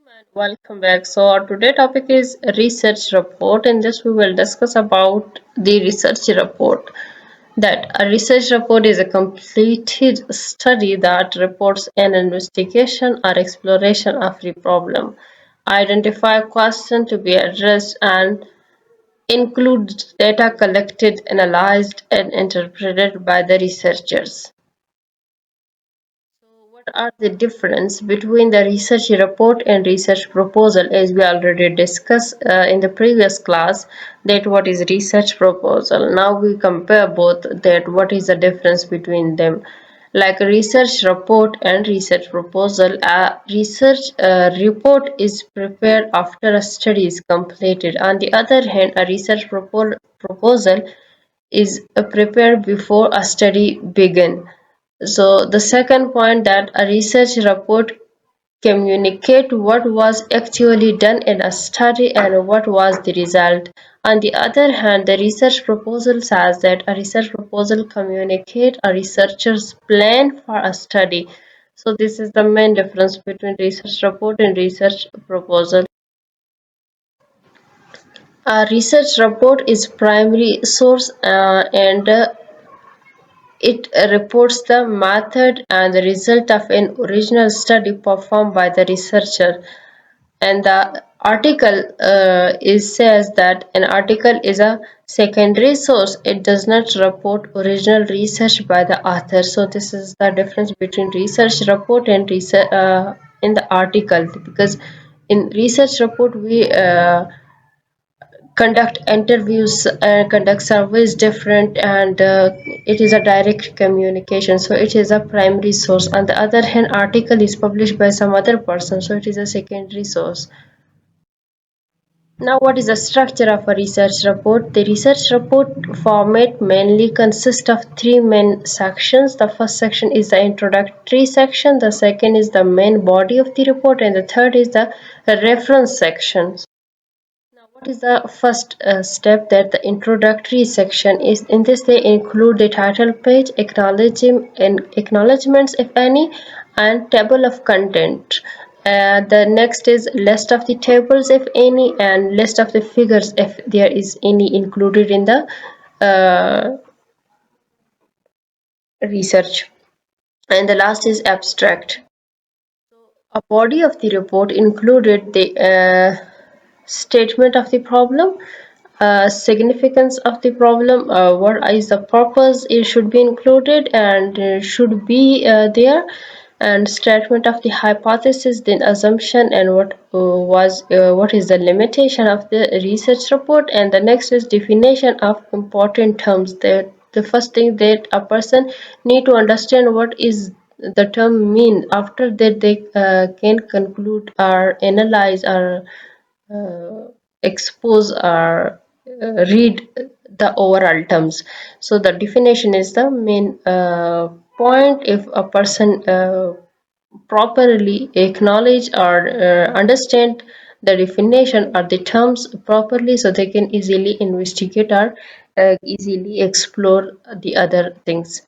And welcome back. So our today topic is research report. In this we will discuss about the research report. That a research report is a completed study that reports an investigation or exploration of the problem, identify a question to be addressed, and includes data collected, analyzed, and interpreted by the researchers. What are the difference between the research report and research proposal? As we already discussed in the previous class, that what is research proposal. Now we compare both, that what is the difference between them. Like a research report and research proposal, a research report is prepared after a study is completed. On the other hand, a research proposal is prepared before a study begins. So the second point, that a research report communicate what was actually done in a study and what was the result. On the other hand, the research proposal says that a research proposal communicate a researcher's plan for a study. So this is the main difference between research report and research proposal. A research report is primary source and it reports the method and the result of an original study performed by the researcher. And the article is says that an article is a secondary source. It does not report original research by the author. So this is the difference between research report and research in the article. Because in research report we conduct interviews, conduct surveys different, and it is a direct communication, so it is a primary source. On the other hand, article is published by some other person, so it is a secondary source. Now, what is the structure of a research report? The research report format mainly consists of three main sections. The first section is the introductory section, the second is the main body of the report, and the third is the reference section. Now, what is the first step? That the introductory section is. In this, they include the title page, acknowledgements, if any, and table of content. The next is list of the tables, if any, and list of the figures, if there is any, included in the uh, research. And the last is abstract. A body of the report included the statement of the problem, significance of the problem, what is the purpose it should be included and should be there, and statement of the hypothesis, then assumption, and what is the limitation of the research report. And the next is definition of important terms. The first thing that a person need to understand what is the term mean. After that they can conclude or analyze or expose or read the overall terms. So the definition is the main point. If a person properly acknowledge or understand the definition or the terms properly, so they can easily investigate or easily explore the other things.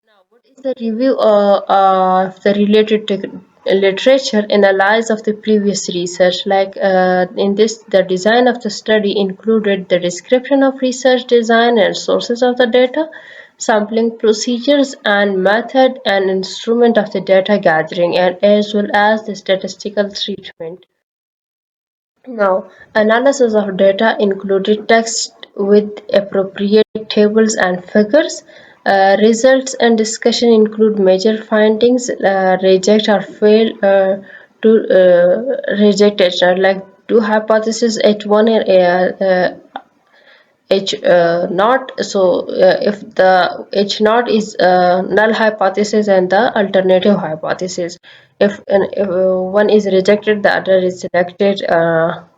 Now, what is the review of the related literature analysis of the previous research? Like in this, the design of the study included the description of research design and sources of the data, sampling procedures and method and instrument of the data gathering, and as well as the statistical treatment. Now, analysis of data included text with appropriate tables and figures. Results and discussion include major findings, reject or fail to reject it, like two hypotheses H1 and H naught. So if the H naught is null hypothesis and the alternative hypothesis, if one is rejected, the other is selected, or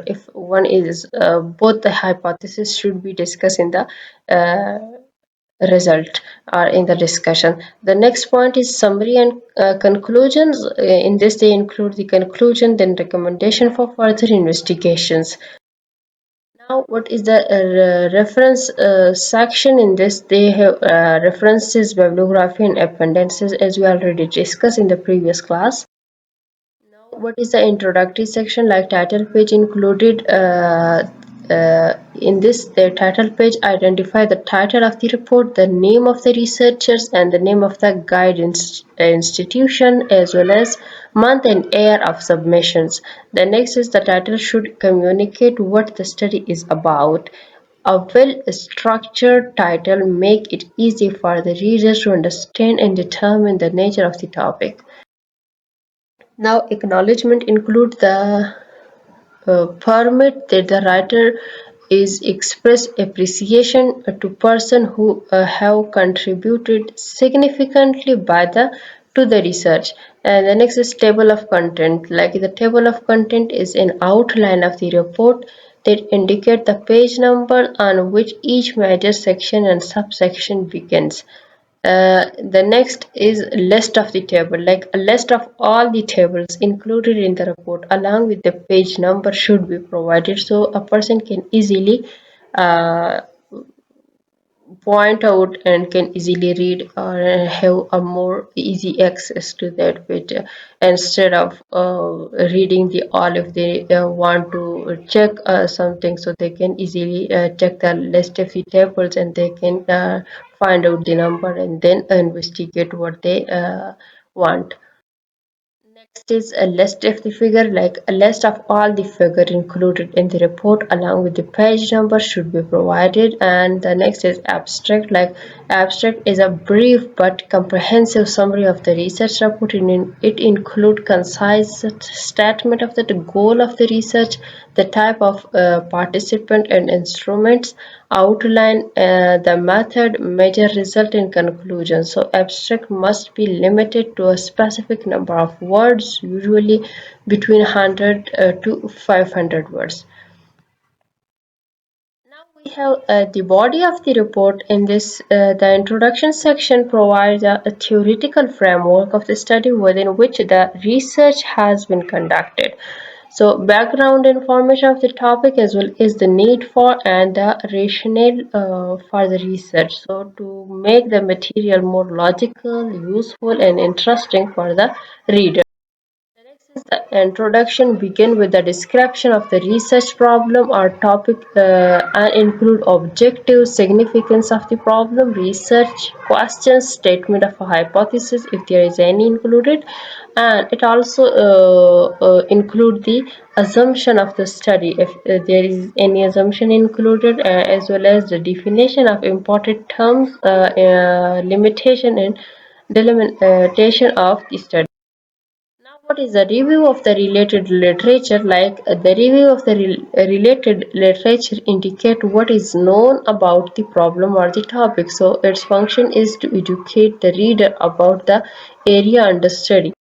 if one is both the hypothesis should be discussed in the result or in the discussion. The next point is summary and conclusions. In this, they include the conclusion, then recommendation for further investigations. Now, what is the reference section? In this, they have references, bibliography, and appendices, as we already discussed in the previous class. What is the introductory section? Like title page included in this, the title page identify the title of the report, the name of the researchers, and the name of the institution, as well as month and year of submissions. The next is the title should communicate what the study is about. A well-structured title make it easy for the readers to understand and determine the nature of the topic. Now, acknowledgement include the permit that the writer is express appreciation to person who have contributed significantly by the to the research. And the next is table of content. Like the table of content is an outline of the report that indicate the page number on which each major section and subsection begins. The next is list of the table, like a list of all the tables included in the report along with the page number should be provided so a person can easily uh, point out and can easily read or have a more easy access to that page instead of reading the all if they want to check something, so they can easily check the list of the tables and they can find out the number and then investigate what they want. Next is a list of the figure, like a list of all the figure included in the report along with the page number should be provided. And the next is abstract, like abstract is a brief but comprehensive summary of the research report. It include concise statement of the goal of the research, the type of participant and instruments, outline the method, measure result and conclusion. So abstract must be limited to a specific number of words, usually between 100 to 500 words. Now we have the body of the report. In this, the introduction section provides a theoretical framework of the study within which the research has been conducted. So background information of the topic as well as the need for and the rationale for the research. So to make the material more logical, useful and interesting for the reader. The next is the introduction begin with the description of the research problem or topic and include objective significance of the problem, research questions, statement of a hypothesis if there is any included, and it also include the assumption of the study if there is any assumption included, as well as the definition of important terms, limitation and delimitation of the study. Now, what is the review of the related literature? Like the review of the related literature indicate what is known about the problem or the topic. So its function is to educate the reader about the area under study.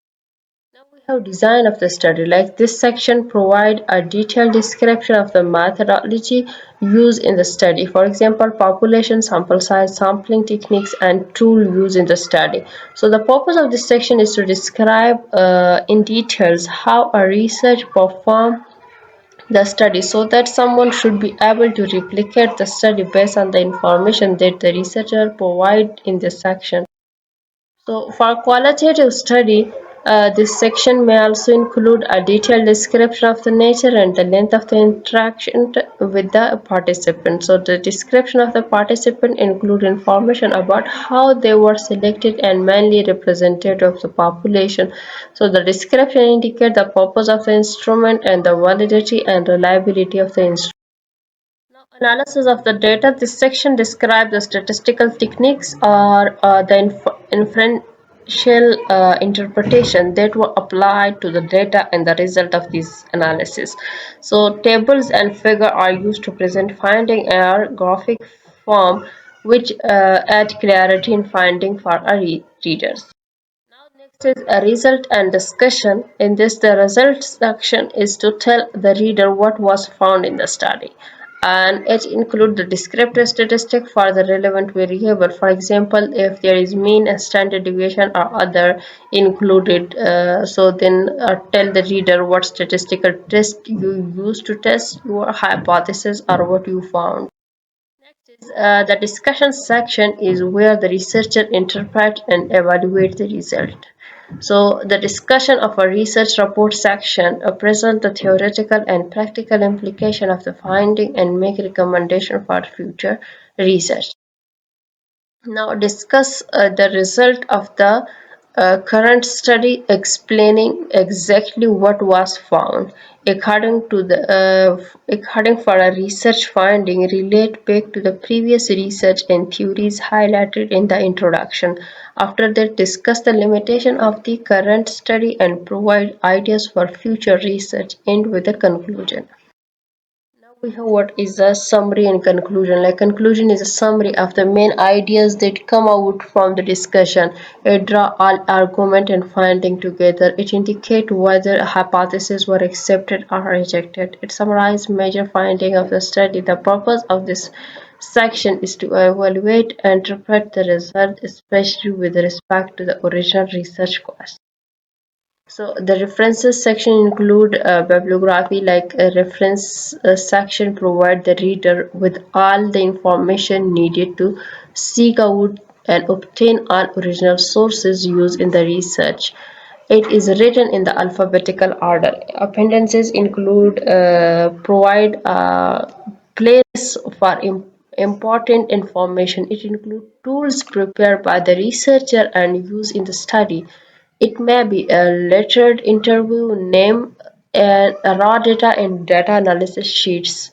Now we have design of the study. Like this section provide a detailed description of the methodology used in the study. For example, population, sample size, sampling techniques, and tool used in the study. So the purpose of this section is to describe in details how a research perform the study so that someone should be able to replicate the study based on the information that the researcher provide in this section. So for qualitative study, this section may also include a detailed description of the nature and the length of the interaction with the participant. So the description of the participant include information about how they were selected and mainly representative of the population. So the description indicate the purpose of the instrument and the validity and reliability of the instrument. Now, analysis of the data. This section describes the statistical techniques or the inferential interpretation that were applied to the data and the result of this analysis. So, tables and figure are used to present finding in a graphic form, which add clarity in finding for our readers. Now next is a result and discussion. In this, the results section is to tell the reader what was found in the study. And it includes the descriptive statistic for the relevant variable. For example, if there is mean and standard deviation or other included, so then tell the reader what statistical test you used to test your hypothesis or what you found. Next is the discussion section is where the researcher interpret and evaluate the result. So the discussion of a research report section present the theoretical and practical implication of the finding and make recommendation for future research. Now discuss the result of the current study, explaining exactly what was found. According for a research finding, relate back to the previous research and theories highlighted in the introduction. After that, discuss the limitation of the current study and provide ideas for future research. End with the conclusion. Now we have what is a summary and conclusion. Like conclusion is a summary of the main ideas that come out from the discussion. It draw all argument and finding together. It indicate whether hypotheses were accepted or rejected. It summarizes major finding of the study. The purpose of this section is to evaluate and interpret the result, especially with respect to the original research question. So the references section include bibliography, like a reference section provide the reader with all the information needed to seek out and obtain all original sources used in the research. It is written in the alphabetical order. Appendices include provide a place for important information. It includes tools prepared by the researcher and used in the study. It may be a lettered interview name and raw data and data analysis sheets.